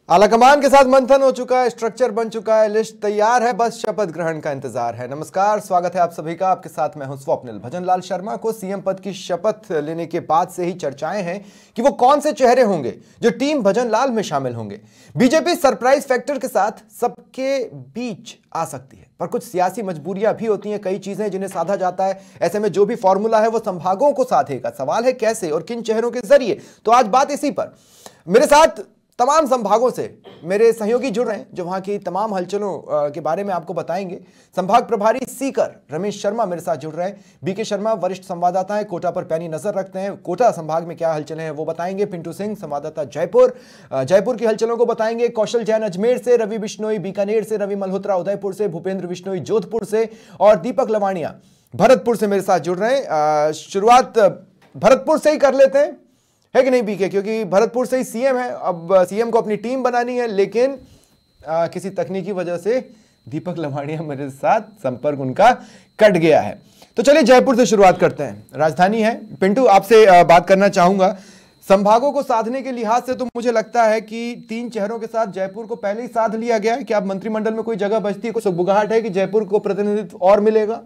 आलाकमान के साथ मंथन हो चुका है, स्ट्रक्चर बन चुका है, लिस्ट तैयार है, बस शपथ ग्रहण का इंतजार है। नमस्कार, स्वागत है आप सभी का। आपके साथ मैं हूं स्वप्निल। भजनलाल शर्मा को सीएम पद की शपथ लेने के बाद से ही चर्चाएं हैं कि वो कौन से चेहरे होंगे जो टीम भजनलाल में शामिल होंगे। बीजेपी सरप्राइज फैक्टर के साथ सबके बीच आ सकती है, पर कुछ सियासी मजबूरियां भी होती हैं, कई चीजें जिन्हें साधा जाता है। ऐसे में जो भी फॉर्मूला है वो संभागों को साधेगा। सवाल है कैसे और किन चेहरों के जरिए। तो आज बात इसी पर। मेरे साथ तमाम संभागों से मेरे सहयोगी जुड़ रहे हैं जो वहां की तमाम हलचलों के बारे में आपको बताएंगे। संभाग प्रभारी सीकर रमेश शर्मा मेरे साथ जुड़ रहे हैं। बीके शर्मा वरिष्ठ संवाददाता हैं, कोटा पर पैनी नजर रखते हैं, कोटा संभाग में क्या हलचलें हैं वो बताएंगे। पिंटू सिंह संवाददाता जयपुर की हलचलों को बताएंगे। कौशल जैन अजमेर से, रवि बिश्नोई बीकानेर से, रवि मल्होत्रा उदयपुर से, भूपेंद्र बिश्नोई जोधपुर से और दीपक लवाणिया भरतपुर से मेरे साथ जुड़ रहे हैं। शुरुआत भरतपुर से ही कर लेते हैं, है कि नहीं बीके, क्योंकि भरतपुर से ही सीएम है। अब सीएम को अपनी टीम बनानी है, लेकिन किसी तकनीकी वजह से दीपक लवाणिया मेरे साथ संपर्क उनका कट गया है। तो चलिए जयपुर से शुरुआत करते हैं, राजधानी है। पिंटू, आपसे बात करना चाहूंगा। संभागों को साधने के लिहाज से तो मुझे लगता है कि 3 चेहरों के साथ जयपुर को पहले ही साध लिया गया है। क्या अब मंत्रिमंडल में कोई जगह बचती है, कुछ बुगाहट है कि जयपुर को प्रतिनिधित्व और मिलेगा?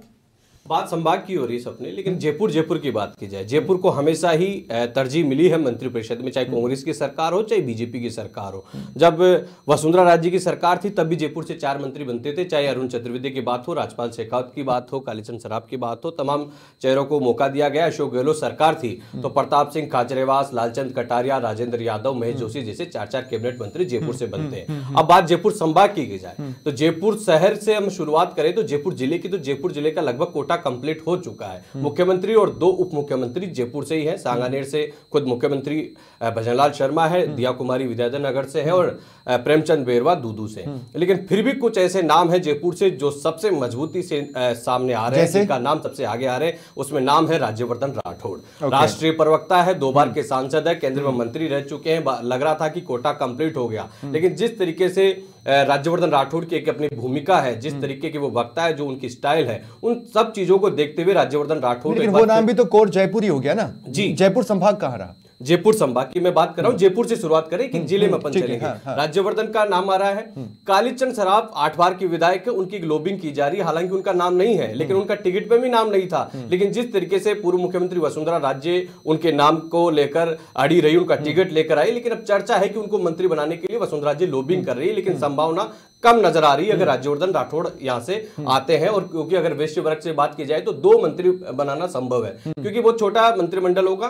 बात संभाग की हो रही है सपने, लेकिन जयपुर की बात की जाए, जयपुर को हमेशा ही तरजीह मिली है मंत्रिपरिषद में, चाहे कांग्रेस की सरकार हो चाहे बीजेपी की सरकार हो। जब वसुंधरा राजे की सरकार थी तब भी जयपुर से 4 मंत्री बनते थे, चाहे अरुण चतुर्वेदी की बात हो, राजपाल शेखावत की बात हो, कालीचंद सराफ की बात हो, तमाम चेहरों को मौका दिया गया। अशोक गहलोत सरकार थी तो प्रताप सिंह खाचरेवास, लालचंद कटारिया, राजेंद्र यादव, महेश जोशी जैसे 4 कैबिनेट मंत्री जयपुर से बनते हैं। अब बात जयपुर संभाग की जाए तो जयपुर शहर से हम शुरुआत करें तो जयपुर जिले की, तो जयपुर जिले का लगभग कोटा कंप्लीट हो चुका है। मुख्यमंत्री और 2 उप मुख्यमंत्री जयपुर से ही हैं। सांगानेर से खुद मुख्यमंत्री भजनलाल शर्मा है, दिया कुमारी विद्याधर नगर से है और प्रेमचंद बेरवा दूदू से। लेकिन फिर भी कुछ ऐसे नाम हैं जयपुर से जो सबसे मजबूती से सामने आ रहे हैं, जिनका नाम सबसे आगे आ रहे हैं। उसमें नाम है राज्यवर्धन राठौड़। राष्ट्रीय प्रवक्ता है, 2 बार के सांसद है, केंद्र में मंत्री रह चुके हैं। लग रहा था कि कोटा कंप्लीट हो गया, लेकिन जिस तरीके से राज्यवर्धन राठौड़ की एक अपनी भूमिका है, जिस तरीके की वो वक्ता है, जो उनकी स्टाइल है, उन सब चीजों को देखते हुए राज्यवर्धन राठौड़, वो नाम भी तो कोर जयपुर ही हो गया ना जी। जयपुर संभाग कहाँ रहा? जयपुर संभाग की मैं बात कर रहा हूं। जयपुर से शुरुआत करें कि जिले में अपन चलेंगे। राज्यवर्धन का नाम आ रहा है। कालीचंद सराफ 8 बार की विधायक है, उनकी लॉबिंग की जा रही है। हालांकि उनका नाम नहीं है, लेकिन उनका टिकट पे भी नाम नहीं था। लेकिन जिस तरीके से पूर्व मुख्यमंत्री वसुंधरा राजे उनके नाम को लेकर अड़ी रही, उनका टिकट लेकर आई, लेकिन अब चर्चा है कि उनको मंत्री बनाने के लिए वसुंधरा राजे लॉबिंग कर रही है, लेकिन संभावना कम नजर आ रही है अगर राज्यवर्धन राठौड़ यहां से आते हैं। और क्योंकि अगर वैश्य वर्ग से बात की जाए तो 2 मंत्री बनाना संभव है, क्योंकि वो छोटा मंत्रिमंडल होगा।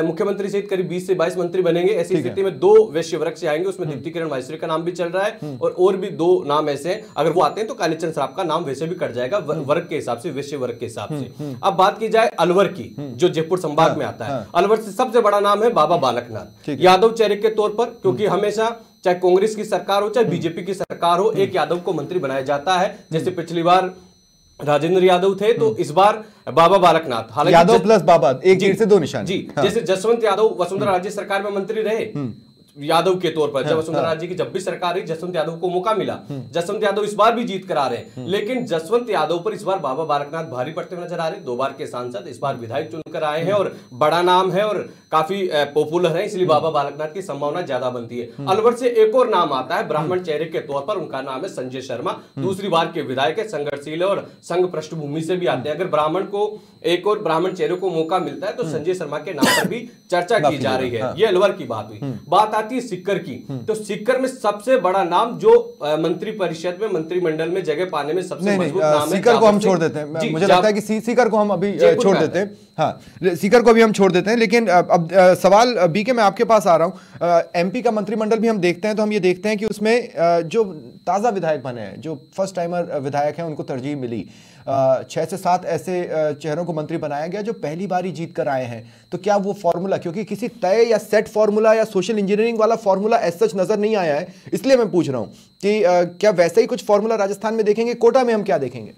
मुख्यमंत्री सहित करीब 20 से 22 मंत्री बनेंगे। ऐसी स्थिति में 2 वैश्य वर्ग से आएंगे, उसमें दीप्ति किरण माहेश्वरी का नाम भी चल रहा है और भी 2 नाम ऐसे हैं। अगर वो आते हैं तो कालीचंद सराफ का नाम वैसे भी कट जाएगा वर्ग के हिसाब से, वैश्य वर्ग के हिसाब से। अब बात की जाए अलवर की, जो जयपुर संभाग में आता है। अलवर से सबसे बड़ा नाम है बाबा बालकनाथ, यादव चेहरे के तौर पर, क्योंकि हमेशा चाहे कांग्रेस की सरकार हो चाहे बीजेपी की सरकार हो, एक यादव को मंत्री बनाया जाता है। जैसे पिछली बार राजेंद्र यादव थे तो इस बार बाबा बालकनाथ, हालांकि यादव प्लस बाबा, एक तीर से 2 निशान जी। जैसे जसवंत यादव वसुंधरा राजे सरकार में मंत्री रहे यादव के तौर पर, जब वसुंधरा राजे की जब भी सरकार रही जसवंत यादव को मौका मिला। जसवंत यादव इस बार भी जीत कर आ रहे हैं, लेकिन जसवंत यादव पर इस बार बाबा बालकनाथ भारी पड़ते हुए नजर आ रहे हैं। 2 बार के सांसद, इस बार विधायक चुनकर आए हैं और बड़ा नाम है और काफी पॉपुलर है, इसलिए बाबा बालकनाथ की संभावना ज्यादा बनती है। अलवर से एक और नाम आता है ब्राह्मण चेहरे के तौर पर, उनका नाम है संजय शर्मा। दूसरी बार के विधायक है, संघर्षशील और संघ पृष्ठभूमि से भी आते हैं। अगर ब्राह्मण को एक और ब्राह्मण चेहरे को मौका मिलता है तो संजय शर्मा के नाम पर भी चर्चा की जा रही है। ये अलवर की बात हुई। बात आती है सीकर की, तो सीकर में सबसे बड़ा नाम जो मंत्री परिषद में, मंत्रिमंडल में जगह पाने में सबसे मजबूत नाम है। सीकर को हम छोड़ देते हैं, मुझे लगता है कि सीकर को हम अभी छोड़ देते हैं। हाँ, सीकर को अभी हम छोड़ देते हैं। लेकिन अब सवाल बीके मैं आपके पास आ रहा हूं। एमपी का मंत्रिमंडल भी हम देखते हैं तो हम ये देखते हैं कि उसमें जो ताजा विधायक बने हैं, जो फर्स्ट टाइमर विधायक हैं, उनको तरजीह मिली। 6 से 7 ऐसे चेहरों को मंत्री बनाया गया जो पहली बार ही जीत कर आए हैं। तो क्या वो फॉर्मूला, क्योंकि किसी तय या सेट फॉर्मूला या सोशल इंजीनियरिंग वाला फॉर्मूला एज सच नजर नहीं आया है, इसलिए मैं पूछ रहा हूं कि क्या वैसे ही कुछ फॉर्मूला राजस्थान में देखेंगे? कोटा में हम क्या देखेंगे?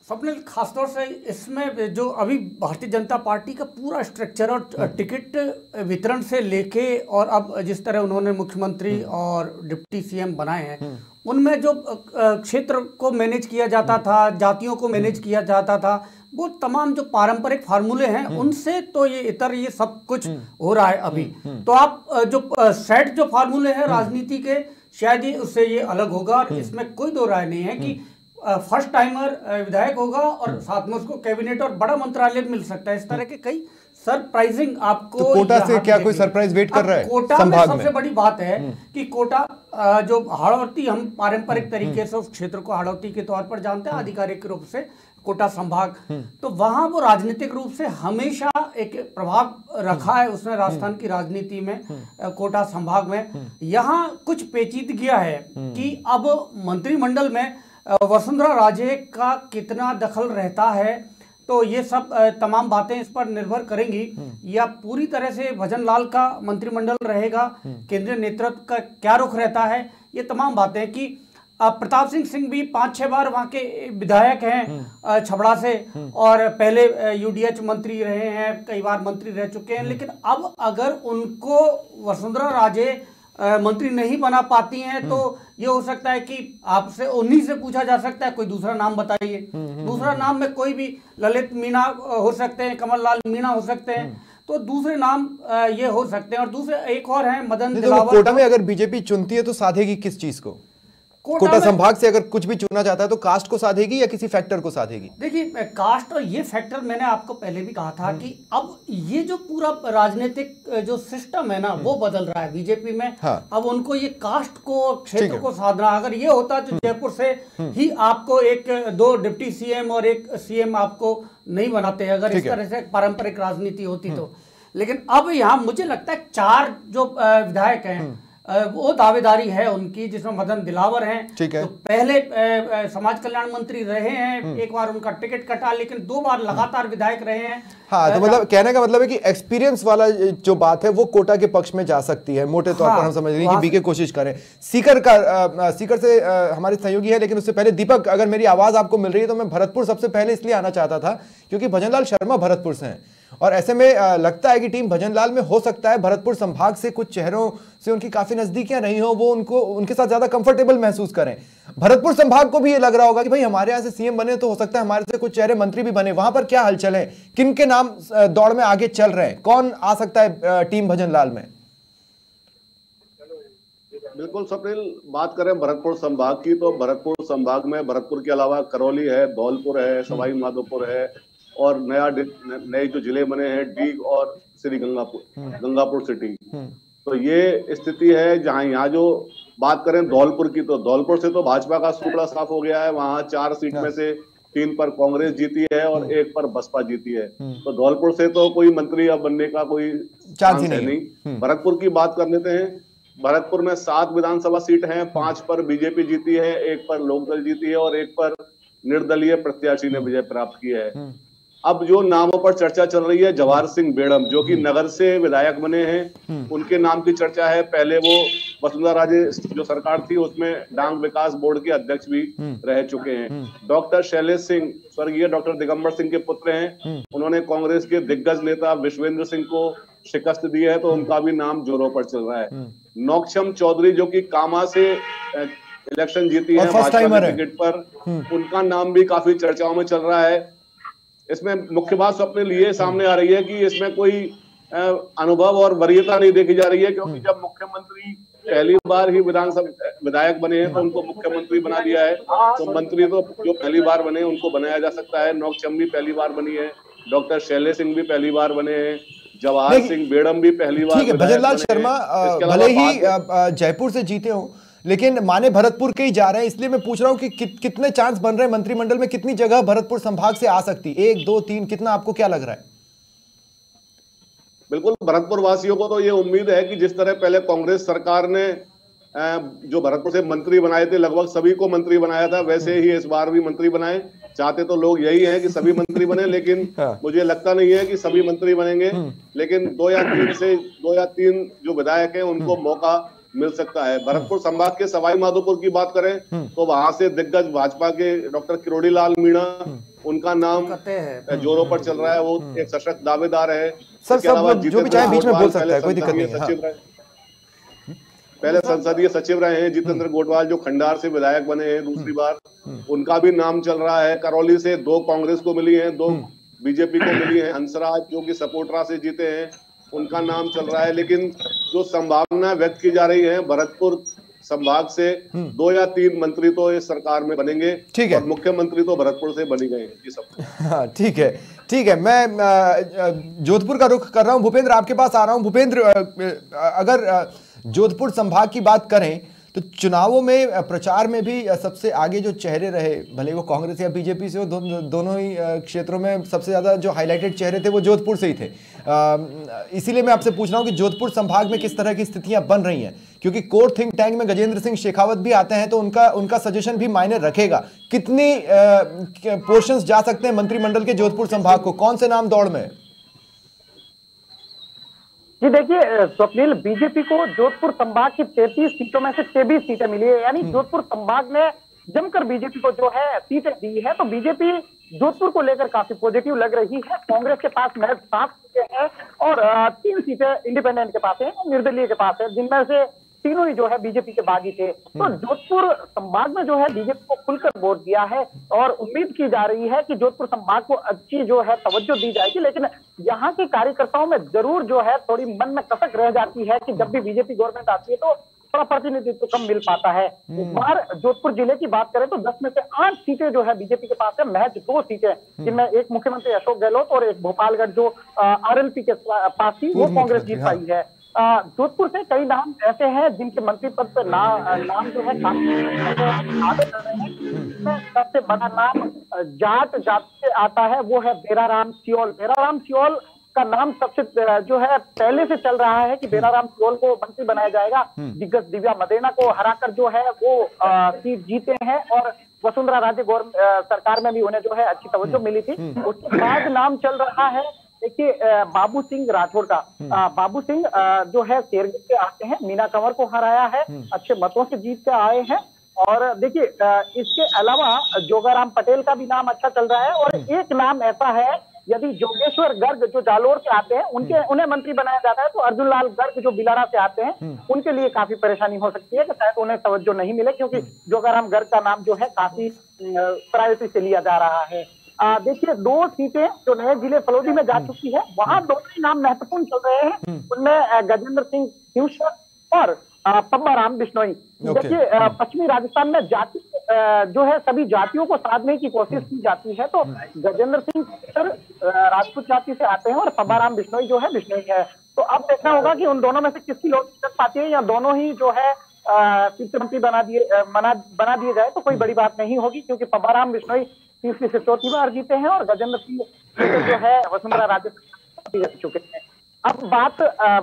स्वप्निल, खासतौर से इसमें जो अभी भारतीय जनता पार्टी का पूरा स्ट्रक्चर और टिकट वितरण से लेके और अब जिस तरह उन्होंने मुख्यमंत्री और डिप्टी सीएम बनाए हैं, उनमें जो क्षेत्र को मैनेज किया जाता था, जातियों को मैनेज किया जाता था, वो तमाम जो पारंपरिक फार्मूले हैं उनसे तो ये इतर ये सब कुछ हो रहा है अभी। तो आप जो सेट जो फार्मूले हैं राजनीति के, शायद ही उससे ये अलग होगा। और इसमें कोई दो राय नहीं है कि फर्स्ट टाइमर विधायक होगा और साथ में उसको कैबिनेट और बड़ा मंत्रालय मिल सकता है। इस तरह के कई सरप्राइजिंग आपको तो कोटा से क्या कोई सरप्राइज वेट कर रहा है? कोटा में सबसे बड़ी बात है कि कोटा जो हाड़ौती, हम पारंपरिक तरीके से उस क्षेत्र को हाड़ौती के तौर पर जानते हैं, आधिकारिक रूप से कोटा संभाग, तो वहां वो राजनीतिक रूप से हमेशा एक प्रभाव रखा है उसने राजस्थान की राजनीति में, कोटा संभाग में। यहाँ कुछ पेचीदगियां है कि अब मंत्रिमंडल में वसुंधरा राजे का कितना दखल रहता है, तो ये सब तमाम बातें इस पर निर्भर करेंगी। या पूरी तरह से भजन लाल का मंत्रिमंडल रहेगा, केंद्रीय नेतृत्व का क्या रुख रहता है, ये तमाम बातें। कि प्रताप सिंह भी 5-6 बार वहाँ के विधायक हैं छबड़ा से, और पहले यूडीएच मंत्री रहे हैं, कई बार मंत्री रह चुके हैं। लेकिन अब अगर उनको वसुंधरा राजे मंत्री नहीं बना पाती हैं, तो ये हो सकता है कि आपसे उन्हीं से पूछा जा सकता है कोई दूसरा नाम बताइए। दूसरा नाम में कोई भी ललित मीणा हो सकते हैं, कमल लाल मीणा हो सकते हैं, तो दूसरे नाम ये हो सकते हैं। और दूसरे एक और हैं मदन दिलावर। कोटा में अगर बीजेपी चुनती है तो साधेगी किस चीज को? कोटा संभाग से अगर कुछ भी चुना जाता है तो कास्ट को साधेगी या किसी फैक्टर को साधेगी? देखिए, कास्ट और ये फैक्टर मैंने आपको पहले भी कहा था कि अब ये जो पूरा राजनीतिक जो सिस्टम है ना, वो बदल रहा है बीजेपी में। हाँ। अब उनको ये कास्ट को, क्षेत्र को साधना, अगर ये होता तो जयपुर से ही आपको 1-2 डिप्टी सीएम और 1 सीएम आपको नहीं बनाते, अगर इस तरह से पारंपरिक राजनीति होती तो। लेकिन अब यहाँ मुझे लगता है 4 जो विधायक हैं वो दावेदारी है उनकी, जिसमें मदन दिलावर हैं, तो पहले समाज कल्याण मंत्री रहे हैं, एक बार उनका टिकट कटा, लेकिन 2 बार लगातार विधायक रहे हैं। हाँ, तो मतलब कहने का मतलब है कि एक्सपीरियंस वाला जो बात है वो कोटा के पक्ष में जा सकती है, मोटे तौर पर हम समझ रहे हैं कि बीके कोशिश करें। सीकर से हमारे सहयोगी है, लेकिन उससे पहले दीपक, अगर मेरी आवाज आपको मिल रही है तो मैं भरतपुर सबसे पहले इसलिए आना चाहता था क्योंकि भजनलाल शर्मा भरतपुर से हैं, और ऐसे में लगता है कि टीम भजनलाल में हो सकता है भरतपुर संभाग से कुछ चेहरों से उनकी काफी नजदीकियां नहीं हो, वो उनके साथ ज्यादा कंफर्टेबल महसूस करें। भरतपुर संभाग को भी ये लग रहा होगा कि भाई हमारे यहाँ से सीएम बने तो हो सकता है हमारे से कुछ चेहरे मंत्री भी बने। वहां पर क्या हलचल है, किन के नाम दौड़ में आगे चल रहे हैं, कौन आ सकता है टीम भजनलाल में? बिल्कुल स्वप्निल, बात करें भरतपुर संभाग की तो भरतपुर संभाग में भरतपुर के अलावा करौली है, धौलपुर है, सवाई माधोपुर है, और नए जो जिले बने हैं डीग और श्री गंगापुर सिटी। तो ये स्थिति है जहां यहाँ जो बात करें धौलपुर की, तो धौलपुर से तो भाजपा का सुपड़ा साफ हो गया है। वहां 4 सीट में से 3 पर कांग्रेस जीती है और 1 पर बसपा जीती है। तो धौलपुर से तो कोई मंत्री अब बनने का कोई चांस है नहीं। भरतपुर की बात कर लेते हैं। भरतपुर में 7 विधानसभा सीट हैं, 5 पर बीजेपी जीती है, 1 पर लोकदल जीती है और 1 पर निर्दलीय प्रत्याशी ने विजय प्राप्त की है। अब जो नामों पर चर्चा चल रही है, जवाहर सिंह बेड़म जो कि नगर से विधायक बने हैं, उनके नाम की चर्चा है। पहले वो वसुंधरा राजे जो सरकार थी उसमें डांग विकास बोर्ड के अध्यक्ष भी रह चुके हैं। डॉक्टर शैलेश सिंह स्वर्गीय डॉक्टर दिगंबर सिंह के पुत्र हैं, उन्होंने कांग्रेस के दिग्गज नेता विश्वेंद्र सिंह को शिकस्त दी है, तो उनका भी नाम जोरों पर चल रहा है। नौक्षम चौधरी जो कि कामा से इलेक्शन जीती है भाजपा के टिकट पर, उनका नाम भी काफी चर्चाओं में चल रहा है। इसमें मुख्य बात अपने लिए सामने आ रही है कि इसमें कोई अनुभव और वरीयता नहीं देखी जा रही है, क्योंकि जब मुख्यमंत्री पहली बार ही विधानसभा विधायक बने हैं तो उनको मुख्यमंत्री बना दिया है। तो मंत्री तो जो पहली बार बने उनको बनाया जा सकता है। नौक्षम भी पहली बार बनी है, डॉक्टर शैलेश सिंह भी पहली बार बने हैं, जवाहर सिंह बेड़म भी पहली बार। ठीक है, भजनलाल शर्मा भले ही जयपुर से जीते हो लेकिन माने भरतपुर के ही जा रहे हैं, इसलिए मैं पूछ रहा हूं कि कितने चांस बन रहे हैं मंत्रिमंडल में, कितनी जगह भरतपुर संभाग से आ सकती, 1, 2, 3, कितना आपको क्या लग रहा है? बिल्कुल, भरतपुर वासियों को तो ये उम्मीद है कि जिस तरह पहले कांग्रेस सरकार ने जो भरतपुर से मंत्री बनाए थे, लगभग सभी को मंत्री बनाया था, वैसे ही इस बार भी मंत्री बनाए। चाहते तो लोग यही है कि सभी मंत्री बने, लेकिन मुझे लगता नहीं है कि सभी मंत्री बनेंगे। लेकिन 2 या 3 जो विधायक हैं उनको मौका मिल सकता है। भरतपुर संभाग के सवाई माधोपुर की बात करें तो वहां से दिग्गज भाजपा के डॉक्टर किरोड़ी लाल मीणा, उनका नाम जोरों पर चल रहा है, वो एक सशक्त दावेदार है। सर सब जो भी चाहे बीच में बोल सकता है, कोई दिक्कत नहीं है। पहले संसदीय सचिव रहे हैं जितेंद्र गोटवाल, जो खंडार से विधायक बने हैं दूसरी बार। उनका भी नाम चल रहा है। करौली से 2 कांग्रेस को मिली हैं, 2 बीजेपी को मिली हैं। हंसराज जो कि सपोटरा से जीते हैं, उनका नाम चल रहा है। लेकिन जो संभावना व्यक्त की जा रही है, भरतपुर संभाग से 2 या 3 मंत्री तो इस सरकार में बनेंगे। ठीक है। और मुख्यमंत्री तो भरतपुर से बनी गए ये सब। हाँ, ठीक है, ठीक है। मैं जोधपुर का रुख कर रहा हूं। भूपेंद्र, आपके पास आ रहा हूं। भूपेंद्र, अगर जोधपुर संभाग की बात करें तो चुनावों में प्रचार में भी सबसे आगे जो चेहरे रहे, भले वो कांग्रेस या बीजेपी से हो, दोनों ही क्षेत्रों में सबसे ज्यादा जो हाईलाइटेड चेहरे थे वो जोधपुर से ही थे। इसीलिए मैं आपसे पूछ रहा हूं कि जोधपुर संभाग में किस तरह की स्थितियां बन रही हैं, क्योंकि कोर थिंक टैंक में गजेंद्र सिंह शेखावत भी आते हैं तो उनका सजेशन भी मायने रखेगा। कितनी पोर्शंस जा सकते हैं मंत्रिमंडल के जोधपुर संभाग को, कौन से नाम दौड़ में? जी देखिए स्वप्निल, बीजेपी को जोधपुर संभाग की 33 सीटों में से 23 सीटें मिली है, यानी जोधपुर संभाग में जमकर बीजेपी को जो है सीटें दी है। तो बीजेपी जोधपुर को लेकर काफी पॉजिटिव लग रही है। कांग्रेस के पास महज 7 सीटें हैं और 3 सीटें इंडिपेंडेंट के पास है, निर्दलीय के पास है, जिनमें से तीनों ही जो है बीजेपी के बागी थे। तो जोधपुर संभाग में जो है बीजेपी को खुलकर वोट दिया है और उम्मीद की जा रही है कि जोधपुर संभाग को अच्छी जो है तवज्जो दी जाएगी। लेकिन यहाँ के कार्यकर्ताओं में जरूर जो है थोड़ी मन में कसक रह जाती है कि जब भी बीजेपी गवर्नमेंट आती है तो थोड़ा प्रतिनिधित्व कम मिल पाता है। इस बार जोधपुर जिले की बात करें तो 10 में से 8 सीटें जो है बीजेपी के पास है, महज 2 सीटें, जिनमें एक मुख्यमंत्री अशोक गहलोत और एक भोपालगढ़ जो आरएलपी के पास थी वो कांग्रेस जीत पाई है। जोधपुर से कई नाम ऐसे हैं जिनके मंत्री पद पर नाम जो है काफी आगे चल रहे हैं। सबसे बड़ा नाम जाट जाति से आता है, वो है बेराराम सियोल। बेराराम सियोल का नाम सबसे जो है पहले से चल रहा है कि बेराराम सियोल को मंत्री बनाया जाएगा। दिग्गज दिव्या मदेना को हराकर जो है वो सीट जीते हैं और वसुंधरा राजे सरकार में भी उन्हें जो है अच्छी तवज्जो मिली थी। उसके बाद नाम चल रहा है देखिए बाबू सिंह राठौड़ का। बाबू सिंह जो है शेरगढ़ से आते हैं, मीना कंवर को हराया है, अच्छे मतों से जीत के आए हैं। और देखिए इसके अलावा जोगाराम पटेल का भी नाम अच्छा चल रहा है। और एक नाम ऐसा है, यदि जोगेश्वर गर्ग जो जालोर से आते हैं उन्हें मंत्री बनाया जाता है तो अर्जुन लाल गर्ग जो बिलारा से आते हैं उनके लिए काफी परेशानी हो सकती है कि शायद उन्हें तवज्जो नहीं मिले, क्योंकि जोगाराम गर्ग का नाम जो है काफी प्रायोरिटी से लिया जा रहा है। देखिए 2 सीटें जो नए जिले फलोदी में जा चुकी है, वहां दोनों ही नाम महत्वपूर्ण चल रहे हैं। उनमें गजेंद्र सिंह सिंह और पब्बाराम बिश्नोई। देखिए पश्चिमी राजस्थान में जाति जो है सभी जातियों को साधने की कोशिश की जाती है। तो गजेंद्र सिंह राजपूत जाति से आते हैं और पब्बाराम बिश्नोई जो है बिश्नोई है। तो अब देखना होगा कि उन दोनों में से किसकी लोग जीत पाती है, या दोनों ही जो है मंत्री बना दिए जाए तो कोई बड़ी बात नहीं होगी, क्योंकि पब्बाराम बिश्नोई तीसरी से चौथी बार जीते हैं और गजेंद्र सिंह जो है वसुंधरा राजे जीत चुके हैं। अब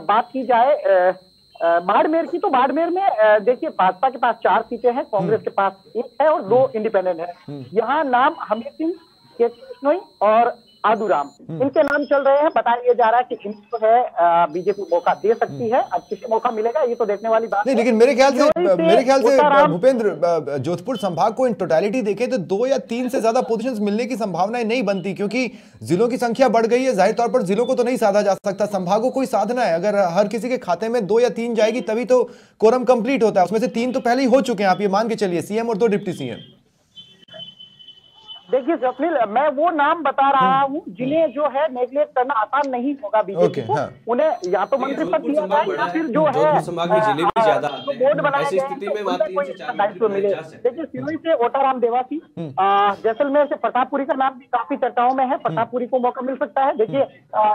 बात की जाए बाड़मेर की, तो बाड़मेर में देखिए भाजपा के पास 4 सीटें हैं, कांग्रेस के पास 1 है और 2 इंडिपेंडेंट है। यहाँ नाम हमीर सिंह, के बिश्नोई और आदूराम, इनके नाम चल रहे हैं। बताया ये जा रहा है कि इनको है बीजेपी मौका दे सकती है। अब किसे मौका मिलेगा ये तो देखने वाली बात नहीं, है। लेकिन मेरे ख्याल से भूपेंद्र, जोधपुर संभाग को इन टोटलिटी देखें तो 2 या 3 से ज्यादा पोजीशंस मिलने की संभावनाएं नहीं बनती, क्योंकि जिलों की संख्या बढ़ गई है। जाहिर तौर पर जिलों को तो नहीं साधा जा सकता, संभागों को ही साधना है। अगर हर किसी के खाते में 2 या 3 जाएगी तभी तो कोरम कंप्लीट होता है। उसमें से 3 तो पहले ही हो चुके हैं, आप ये मान के चलिए, सीएम और 2 डिप्टी सीएम। देखिए स्वप्निल, मैं वो नाम बता रहा हूँ जिन्हें जो है नेगलेक्ट करना आसान नहीं होगा बीजेपी को। उन्हें या तो मंत्री पद दिया जाए या फिर जो है बोर्ड बनाया जाए दायित्व मिले। देखिए सिरोही से ओटाराम देवासी, जैसलमेर से प्रतापपुरी का नाम भी काफी चर्चाओं में है, प्रतापपुरी को मौका मिल सकता है। देखिए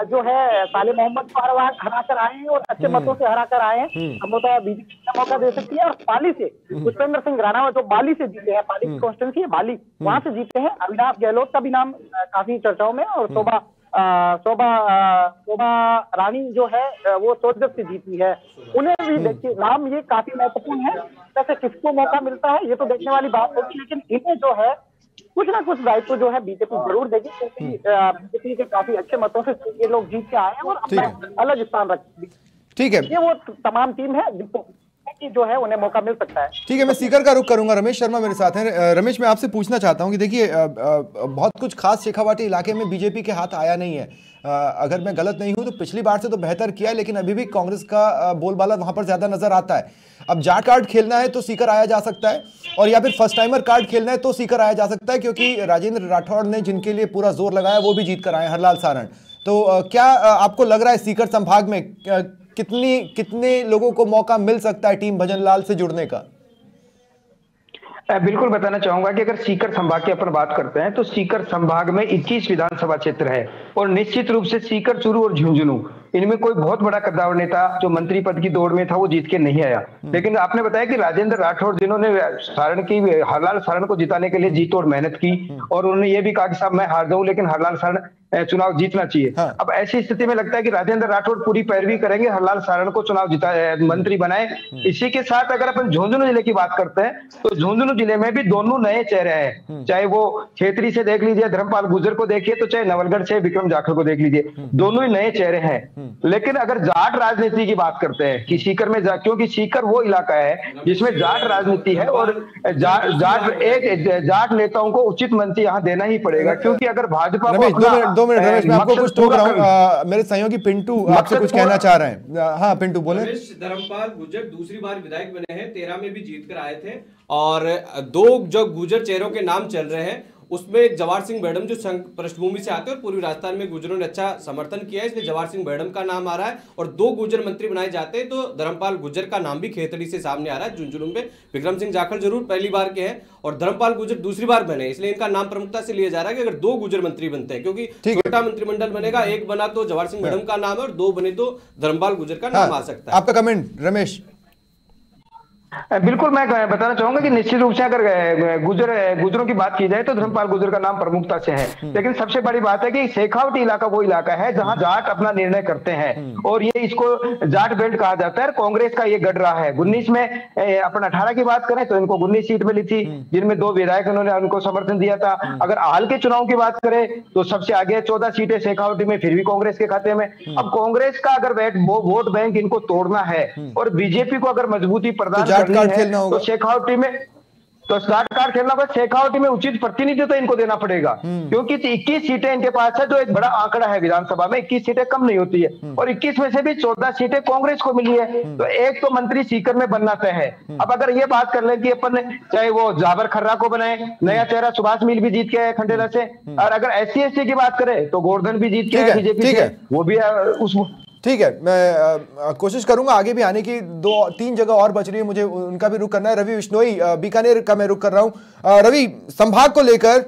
जो है साले मोहम्मद को हरा कर आए हैं और अच्छे मतों से हरा कर आए हैं, संभवतः बीजेपी का मौका दे सकती है। और पाली से पुष्पेंद्र सिंह राणा जो बाली से जीते हैं, पाली की कॉन्स्टिट्यूंसी है बाली, वहां से जीते हैं। अविनाश गहलोत का भी नाम काफी चर्चाओं में, और शोभा रानी जो है वो सोजत से जीती है, उन्हें भी देखिए नाम ये काफी महत्वपूर्ण है। वैसे किसको मौका मिलता है ये तो देखने वाली बात होगी, लेकिन इन्हें जो है कुछ ना कुछ दायित्व जो है बीजेपी जरूर देगी, क्योंकि बीजेपी के काफी अच्छे मतों से ये लोग जीत के आए हैं और अपना अलग स्थान रखेंगे। ठीक है, ये वो तमाम टीम है जिनको जो है उन्हें मौका मिल सकता है। ठीक है, मैं सीकर का रुख करूंगा। रमेश शर्मा मेरे साथ हैं। रमेश, मैं आपसे पूछना चाहता हूं कि देखिए, बहुत कुछ खास शेखावाटी इलाके में बीजेपी के हाथ आया नहीं है। अगर मैं गलत नहीं हूं तो पिछली बार से तो बेहतर किया है, लेकिन अभी भी कांग्रेस का बोलबाला वहां पर ज्यादा नजर आता है। अब जाट कार्ड खेलना है तो सीकर आया जा सकता है, और या फिर फर्स्ट टाइमर कार्ड खेलना है तो सीकर आया जा सकता है, क्योंकि राजेंद्र राठौड़ ने जिनके लिए पूरा जोर लगाया वो भी जीत कर आए, हरलाल सारण। तो क्या आपको लग रहा है सीकर संभाग में कितने लोगों को मौका मिल सकता है टीम भजनलाल से जुड़ने का? बिल्कुल बताना चाहूंगा कि अगर सीकर संभाग की अपन बात करते हैं तो सीकर संभाग में 21 विधानसभा क्षेत्र है, और निश्चित रूप से सीकर, चूरू और झुंझुनू, इनमें कोई बहुत बड़ा कद्दावर नेता जो मंत्री पद की दौड़ में था वो जीत के नहीं आया। लेकिन आपने बताया कि राजेंद्र राठौड़, जिन्होंने हरलाल सारण को जिताने के लिए जी तोड़ मेहनत की, और उन्होंने ये भी कहा कि साहब मैं हार जाऊं लेकिन हरलाल सारण चुनाव जीतना चाहिए। हाँ। अब ऐसी स्थिति में लगता है कि राजेंद्र राठौड़ पूरी पैरवी करेंगे, हरलाल सारण को चुनाव जिता मंत्री बनाए। इसी के साथ अगर अपन झुंझुनू जिले की बात करते हैं तो झुंझुनू जिले में भी दोनों नए चेहरे हैं, चाहे वो क्षेत्री से देख लीजिए धर्मपाल गुर्जर को देखिए, तो चाहे नवलगढ़ से विक्रम जाखड़ को देख लीजिए, दोनों ही नए चेहरे हैं। लेकिन अगर जाट राजनीति की बात करते हैं कि सीकर में क्योंकि सीकर वो इलाका है जिसमें जाट राजनीति है, और जाट नेताओं को उचित मंत्री यहाँ देना ही पड़ेगा, क्योंकि अगर भाजपा को 2 मिनट रमेश, मैं आपको कुछ टोक रहा हूं। मेरे सहयोगी पिंटू आपसे कुछ कहना चाह रहे हैं। हाँ पिंटू बोले। धर्मपाल गुर्जर दूसरी बार विधायक बने हैं, 13 में भी जीत कर आए थे, और 2 जो गुर्जर चेहरों के नाम चल रहे हैं उसमें एक जवाहर सिंह बेडम जो संघ पृष्ठभूमि से आते हैं और पूर्वी राजस्थान में गुर्जरों ने अच्छा समर्थन किया है, इसलिए जवाहर सिंह बेडम का नाम आ रहा है, और 2 गुर्जर मंत्री बनाए जाते हैं तो धर्मपाल गुर्जर का नाम भी खेतड़ी से सामने आ रहा है। झुंझुनू में विक्रम सिंह जाखड़ जरूर पहली बार के हैं और धर्मपाल गुर्जर दूसरी बार बने, इसलिए इनका नाम प्रमुखता से लिया जा रहा है कि अगर 2 गुर्जर मंत्री बनते हैं, क्योंकि छोटा मंत्रिमंडल बनेगा, 1 बना तो जवाहर सिंह बेडम का नाम है और 2 बने तो धर्मपाल गुर्जर का नाम आ सकता है। आपका कमेंट रमेश? बिल्कुल, मैं बताना चाहूंगा कि निश्चित रूप से अगर गुर्जरों की बात की जाए तो धर्मपाल गुर्जर का नाम प्रमुखता से है, लेकिन सबसे बड़ी बात है कि शेखावटी इलाका वो इलाका है जहां जाट अपना निर्णय करते हैं, और ये इसको जाट बेल्ट कहा जाता है। कांग्रेस का ये गढ़ रहा है। 19 में अपन 18 की बात करें तो इनको 19 सीट मिली थी, जिनमें 2 विधायक उन्होंने उनको समर्थन दिया था। अगर हाल के चुनाव की बात करें तो सबसे आगे 14 सीटें शेखावटी में फिर भी कांग्रेस के खाते में। अब कांग्रेस का अगर वोट बैंक इनको तोड़ना है और बीजेपी को अगर मजबूती प्रदान खेलना होगा तो शेखावटी में जाट कार्ड खेलना होगा। शेखावटी में उचित प्रतिनिधित्व तो इनको देना पड़ेगा, क्योंकि 21 सीटें इनके पास है, जो एक बड़ा आंकड़ा है। विधानसभा में 21 सीटें कम नहीं होती है, और 21 में से भी 14 सीटें कांग्रेस को मिली है, तो एक तो मंत्री सीकर में बनना तय है। अब अगर ये बात कर ले कि अपन चाहे वो जाबर खर्रा को बनाए, नया चेहरा सुभाष मील भी जीत के आए खंडेला से, और अगर SC/ST की बात करें तो गोवर्धन भी जीत के आए बीजेपी से, वो भी उस। ठीक है, मैं कोशिश करूंगा आगे भी आने की। 2-3 जगह और बच रही है, मुझे उनका भी रुख करना है। रवि बिश्नोई बीकानेर का मैं रुख कर रहा हूं। रवि, संभाग को लेकर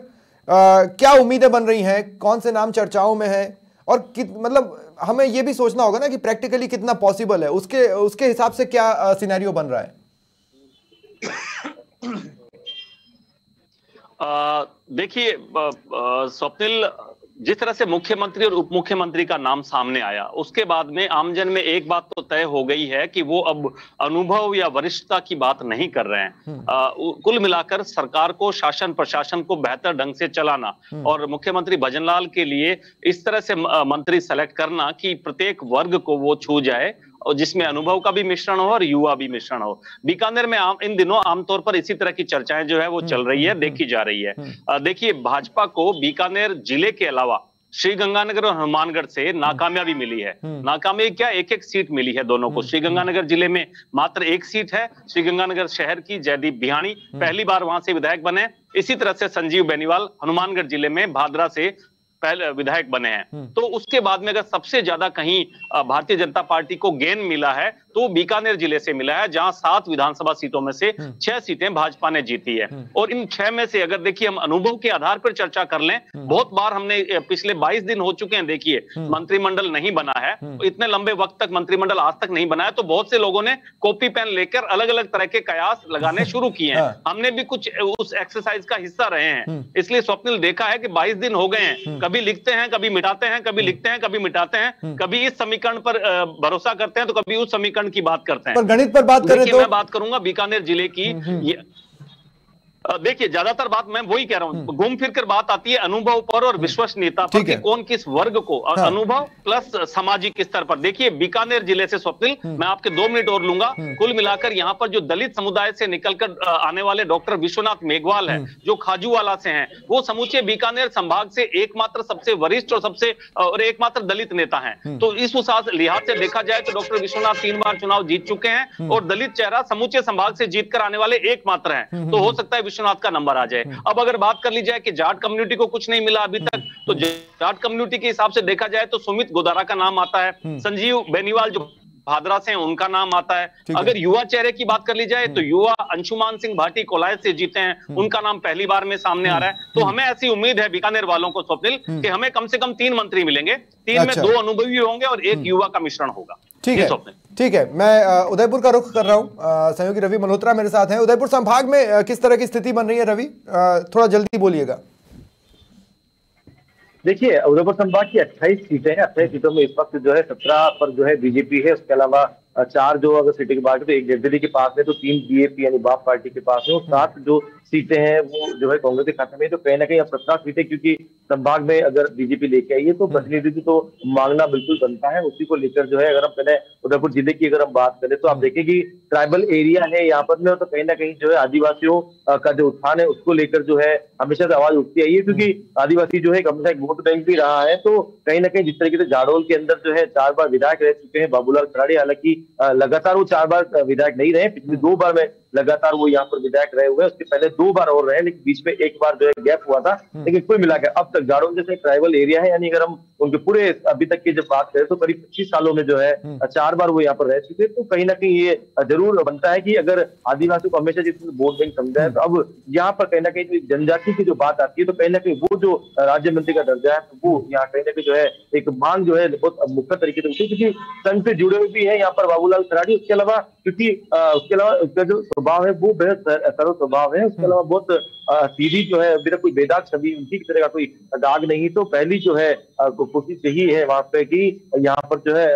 क्या उम्मीदें बन रही हैं, कौन से नाम चर्चाओं में हैं, और मतलब हमें यह भी सोचना होगा ना कि प्रैक्टिकली कितना पॉसिबल है, उसके हिसाब से क्या सिनेरियो बन रहा है? देखिए स्वप्निल, जिस तरह से मुख्यमंत्री और उप मुख्यमंत्री का नाम सामने आया, उसके बाद में आमजन में एक बात तो तय हो गई है कि वो अब अनुभव या वरिष्ठता की बात नहीं कर रहे हैं। कुल मिलाकर सरकार को, शासन प्रशासन को बेहतर ढंग से चलाना और मुख्यमंत्री भजनलाल के लिए इस तरह से मंत्री सेलेक्ट करना कि प्रत्येक वर्ग को वो छू जाए, और जिसमें अनुभव का भी मिश्रण हो और युवा भी मिश्रण हो। बीकानेर में इन दिनों आमतौर पर इसी तरह की चर्चाएं जो है वो चल रही है, देखी जा रही है। देखिए, भाजपा को बीकानेर जिले के अलावा श्रीगंगानगर और हनुमानगढ़ से नाकामयाबी मिली है। नाकामयाबी क्या, 1-1 सीट मिली है दोनों को। श्रीगंगानगर जिले में मात्र 1 सीट है। श्रीगंगानगर शहर की जयदीप बिहानी पहली बार वहां से विधायक बने। इसी तरह से संजीव बेनीवाल हनुमानगढ़ जिले में भादरा से पहले विधायक बने हैं। तो उसके बाद में अगर सबसे ज्यादा कहीं भारतीय जनता पार्टी को गेन मिला है तो बीकानेर जिले से मिला है, जहां 7 विधानसभा सीटों में से 6 सीटें भाजपा ने जीती है। और इन 6 में से अगर देखिए हम अनुभव के आधार पर चर्चा कर लें, बहुत बार हमने पिछले 22 दिन हो चुके हैं, देखिए मंत्रिमंडल नहीं बना है, इतने लंबे वक्त तक मंत्रिमंडल आज तक नहीं बना है, तो बहुत से लोगों ने कॉपी पेन लेकर अलग अलग तरह के कयास लगाने शुरू किए हैं। हमने भी कुछ उस एक्सरसाइज का हिस्सा रहे हैं। इसलिए स्वप्निल देखा है कि 22 दिन हो गए हैं, कभी लिखते हैं, कभी मिटाते हैं, कभी लिखते हैं, कभी मिटाते हैं, कभी इस समीकरण पर भरोसा करते हैं तो कभी उस समीकरण की बात करते हैं। पर गणित पर बात करें तो मैं बात करूंगा बीकानेर जिले की। देखिए, ज्यादातर बात मैं वही कह रहा हूँ, घूम फिर कर बात आती है अनुभव पर और विश्वसनीयता पर कि कौन किस वर्ग को, और अनुभव प्लस सामाजिक स्तर पर। देखिए, बीकानेर जिले से स्वप्निल, मैं आपके 2 मिनट और लूंगा। कुल मिलाकर यहाँ पर जो दलित समुदाय से निकलकर आने वाले डॉक्टर विश्वनाथ मेघवाल है, जो खाजूवाला से हैं, वो समूचे बीकानेर संभाग से एकमात्र सबसे वरिष्ठ और एकमात्र दलित नेता हैं। तो इस लिहाज से देखा जाए तो डॉक्टर विश्वनाथ 3 बार चुनाव जीत चुके हैं और दलित चेहरा समूचे संभाग से जीतकर आने वाले एकमात्र हैं। तो हो सकता है विश्वनाथ का नंबर आ जाए। अब अगर बात कर ली जाए कि जाट कम्युनिटी को कुछ नहीं मिला अभी तक, तो जाट कम्युनिटी के हिसाब से देखा जाए तो सुमित गोदारा का नाम आता है, संजीव बेनीवाल जो भादरा से हैं उनका नाम आता है। अगर युवा चेहरे की बात कर ली जाए तो युवा अंशुमान सिंह भाटी कोलायत से जीते हैं, उनका नाम पहली बार में सामने आ रहा है। तो हमें ऐसी उम्मीद है बीकानेर वालों को स्वप्निल कि हमें कम से कम 3 मंत्री मिलेंगे, 3 में 2 अनुभवी होंगे और 1 युवा का मिश्रण होगा। ठीक है, ठीक है। मैं उदयपुर का रुख कर रहा हूँ, सहयोगी रवि मल्होत्रा मेरे साथ हैं। उदयपुर संभाग में किस तरह की स्थिति बन रही है रवि, थोड़ा जल्दी बोलिएगा। देखिए, उदयपुर संभाग की 28 सीटें हैं। 28 सीटों में इस वक्त जो है 17 पर जो है बीजेपी है, उसके अलावा 4 जो अगर सीटें की बात करें तो 1 निर्दलीय के पास है, तो 3 बीएपी यानी बाप पार्टी के पास है, और 7 जो सीटें हैं वो जो है कांग्रेस के खाते में। तो कहीं ना कहीं अब 17 सीटें क्योंकि संभाग में अगर बीजेपी लेके आई है तो प्रतिनिधित्व तो मांगना बिल्कुल बनता है। उसी को लेकर जो है अगर हम पहले उदयपुर जिले की अगर हम बात करें तो आप देखें कि ट्राइबल एरिया है यहाँ पर में, तो कहीं ना कहीं जो है आदिवासियों का जो उत्थान है उसको लेकर जो है हमेशा से आवाज उठती आई है, क्योंकि आदिवासी जो है हमेशा एक वोट बैंक भी रहा है। तो कहीं ना कहीं जिस तरीके से जाडोल के अंदर जो है 4 बार विधायक रह चुके हैं बाबूलाल खराड़ी, हालांकि लगातार वो 4 बार विधायक नहीं रहे, पिछले 2 बार में लगातार वो यहाँ पर विधायक रहे हुए, उसके पहले 2 बार और रहे, लेकिन बीच में 1 बार जो है गैप हुआ था। लेकिन कुल मिलाकर अब तक जाडोल जैसे ट्राइबल एरिया है, यानी अगर हम उनके पूरे अभी तक की जब बात करें तो करीब 25 सालों में जो है 4 बार वो यहाँ पर रह चुके। तो कहीं ना कहीं ये जरूर बनता है कि अगर आदिवासियों को हमेशा जिसमें वोट बैंक समझा है, तो अब यहाँ पर कहीं ना कहीं जनजाति की जो बात आती है तो कहीं ना कहीं वो जो राज्य मंत्री का दर्जा है वो यहाँ कहीं ना कहीं जो है एक मांग जो है बहुत मुख्य तरीके से उठी, क्योंकि संघ से जुड़े हुए भी है यहाँ पर बाबूलाल खराड़ी। उसके अलावा क्योंकि उसका जो स्वभाव है वो बेहद सरल स्वभाव है, उसके अलावा बहुत सीधी जो है, अभी तक कोई बेदाग छवि उनकी तरह का कोई दाग नहीं। तो पहली जो है कोशिश यही है वहां पे कि यहाँ पर जो है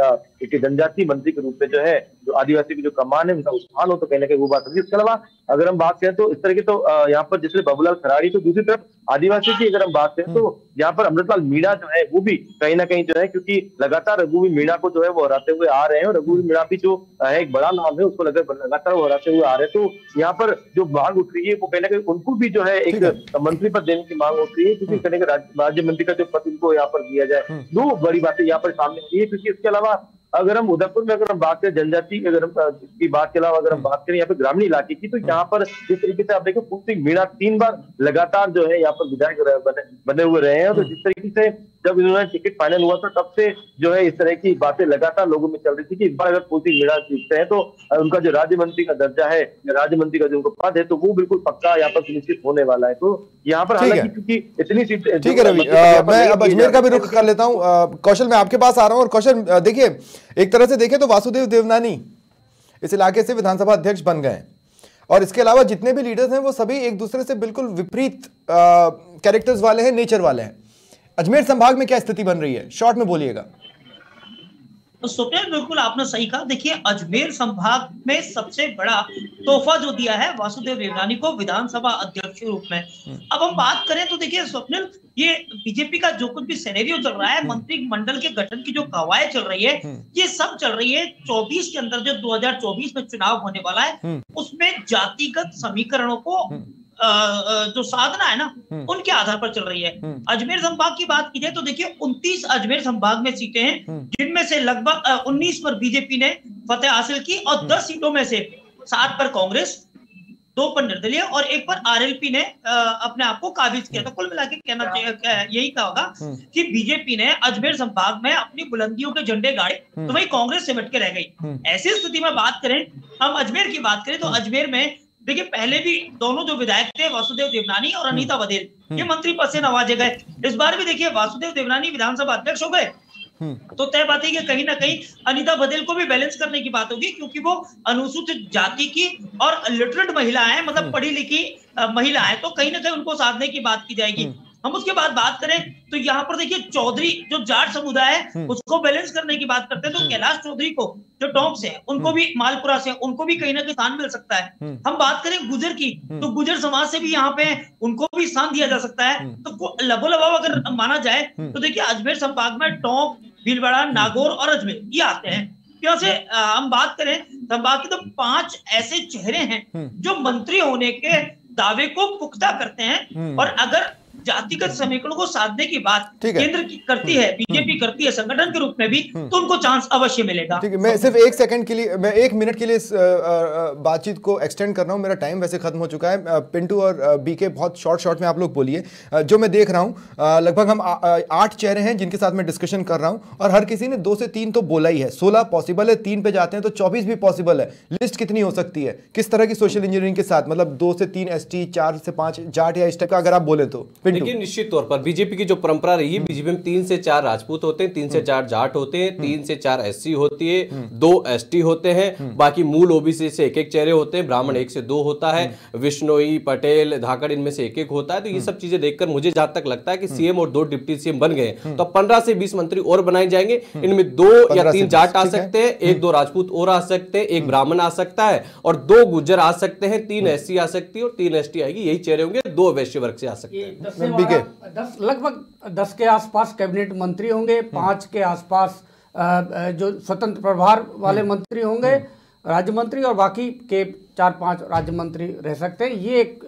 एक जनजातीय मंत्री के रूप में जो है जो आदिवासी की जो कमान है उनका उत्थान हो, तो कहीं ना कहीं वो बात होगी। इसके अलावा अगर हम बात करें तो इस तरह की तो यहाँ पर जैसे बाबूलाल खराड़ी, तो दूसरी तरफ आदिवासी की अगर हम बात करें तो यहाँ पर अमृतलाल मीणा जो है वो भी कहीं ना कहीं जो है, क्योंकि लगातार रघुवीर मीणा को जो है वो हराते हुए आ रहे हैं, और रघुवीर मीणा भी जो है एक बड़ा नाम है, उसको लगातार वो हराते हुए आ रहे हैं। तो यहाँ पर जो मांग उठ रही है वो कहीं ना कहीं उनको भी जो है एक मंत्री पद देने की मांग उठ रही है, क्योंकि कहने का राज्य मंत्री का जो पद उनको यहाँ पर दिया जाए। 2 बड़ी बातें यहाँ पर सामने आई है, क्योंकि इसके अलावा अगर हम उदयपुर में अगर हम बात करें जनजाति अगर हम की बात के अलावा अगर हम बात करें यहाँ पे ग्रामीण इलाके की, तो यहाँ पर जिस तरीके से आप देखो फूल सिंह मीणा 3 बार लगातार जो है यहाँ पर विधायक बने हुए रहे हैं। तो जिस तरीके से जब इन्होंने टिकट फाइनल हुआ तो तब से जो है इस तरह की बातें लगातार लोगों में चल रही थी कि इस बार अगर फूल सिंह मीणा जीतते हैं तो उनका जो राज्य मंत्री का दर्जा है, राज्य मंत्री का जो उनका पद है, तो वो बिल्कुल पक्का यहाँ पर सुनिश्चित होने वाला है। तो यहाँ पर हालांकि क्योंकि इतनी सीट। ठीक है रवि, मैं अब अजमेर का भी रुख कर लेता हूँ। कौशल, मैं आपके पास आ रहा हूँ। और कौशल देखिए, एक तरह से देखें तो वासुदेव देवनानी इस इलाके से विधानसभा अध्यक्ष बन गए, और इसके अलावा जितने भी लीडर्स हैं वो सभी एक दूसरे से बिल्कुल विपरीत कैरेक्टर्स वाले हैं, नेचर वाले हैं। अजमेर संभाग में क्या स्थिति बन रही है, शॉर्ट में बोलिएगा। तो स्वप्निल, बिल्कुल आपने सही कहा। देखिए, अजमेर संभाग में सबसे बड़ा तोहफा जो दिया है वासुदेव देवनानी को विधानसभा अध्यक्ष के रूप में। अब हम बात करें तो देखिए स्वप्निल, ये बीजेपी का जो कुछ भी सिनेरियो चल रहा है, मंत्रिमंडल के गठन की जो कवायद चल रही है, ये सब चल रही है 24 के अंदर। जो 2024 में चुनाव होने वाला है उसमें जातिगत समीकरणों को जो साधना है ना उनके आधार पर चल रही है। अजमेर संभाग की बात की जाए तो देखिए 29 अजमेर संभाग में सीटें हैं, जिनमें से लगभग 19 पर बीजेपी ने फतेह हासिल की, और 10 सीटों में से 7 पर कांग्रेस, 2 पर निर्दलीय और 1 पर आरएलपी ने अपने आप को काबिज किया। तो कुल मिला के कहना चाहिए यही कहा होगा कि बीजेपी ने अजमेर संभाग में अपनी बुलंदियों के झंडे गाड़े, तो वही कांग्रेस सिमट के रह गई। ऐसी स्थिति में बात करें, हम अजमेर की बात करें तो अजमेर में देखिए पहले भी दोनों जो विधायक थे वासुदेव देवनानी और अनीता बधेल, ये मंत्री पद से नवाजे गए। इस बार भी देखिए वासुदेव देवनानी विधानसभा अध्यक्ष हो गए, तो तय बात है कि कहीं ना कहीं अनीता बधेल को भी बैलेंस करने की बात होगी, क्योंकि वो अनुसूचित जाति की और लिटरेट महिला है, मतलब पढ़ी लिखी महिला है, तो कहीं ना कहीं उनको साधने की बात की जाएगी। हम उसके बाद बात करें तो यहाँ पर देखिए चौधरी जो जाट समुदाय है उसको बैलेंस करने की बात करते हैं तो कैलाश चौधरी को जो टोंक से उनको भी मालपुरा से उनको भी कहीं ना कहीं स्थान मिल सकता है। हम बात करें गुजर की तो गुजर समाज से भी यहाँ पे उनको भी स्थान दिया जा सकता है। तो लगभग अगर माना जाए तो देखिए अजमेर संभाग में टोंक, भीलवाड़ा, नागौर और अजमेर ये आते हैं। यहाँ से हम बात करें संभाग की तो 5 ऐसे चेहरे हैं जो मंत्री होने के दावे को पुख्ता करते हैं और अगर जातिगत समीकरणों को साधने की बात केंद्र की करती है, बीजेपी करती है संगठन के रूप में भी, तो उनको चांस अवश्य मिलेगा। ठीक है, मैं सिर्फ 1 सेकंड के लिए, मैं 1 मिनट के लिए इस बातचीत को एक्सटेंड कर रहा हूं, मेरा टाइम वैसे खत्म हो चुका है। पिंटू और बीके बहुत शॉर्ट में आप लोग बोलिए। जो मैं देख रहा हूं लगभग हम 8 चेहरे हैं जिनके साथ मैं डिस्कशन कर रहा हूं और हर किसी ने 2 से 3 तो बोला ही है। 16 पॉसिबल है, 3 पे जाते हैं तो 24 भी पॉसिबल है। लिस्ट कितनी हो सकती है, किस तरह की सोशल इंजीनियरिंग के साथ, मतलब 2 से 3 ST, 4 से 5 जाट या इस टाइप का अगर आप बोले तो। देखिए निश्चित तौर पर बीजेपी की जो परंपरा रही है, बीजेपी में 3 से 4 राजपूत होते हैं, 3 से 4 जाट होते हैं, 3 से 4 SC होती है, 2 ST होते हैं, बाकी मूल OBC से 1-1 चेहरे होते हैं, ब्राह्मण 1 से 2 होता है, विश्नोई, पटेल, धाकड़ इनमें से 1-1 होता है। तो ये सब चीजें देखकर मुझे जहां तक लगता है कि CM और 2 डिप्टी CM बन गए तो 15 से 20 मंत्री और बनाए जाएंगे। इनमें 2 या 3 जाट आ सकते हैं, 1-2 राजपूत और आ सकते हैं, 1 ब्राह्मण आ सकता है और 2 गुज्जर आ सकते हैं, 3 SC आ सकती है और 3 ST आएगी। यही चेहरे होंगे, 2 वैश्य वर्ग से आ सकते हैं। लगभग 10 के आसपास कैबिनेट मंत्री होंगे, 5 के आसपास जो स्वतंत्र प्रभार वाले मंत्री होंगे, राज्य मंत्री, और बाकी के 4-5 राज्य मंत्री रह सकते हैं। ये एक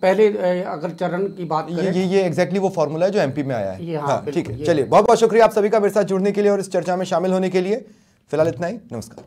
पहले अगर चरण की बात करें ये एग्जैक्टली वो फॉर्मूला है जो MP में आया है। हाँ, ठीक है, चलिए बहुत बहुत शुक्रिया आप सभी का मेरे साथ जुड़ने के लिए और इस चर्चा में शामिल होने के लिए। फिलहाल इतना ही, नमस्कार।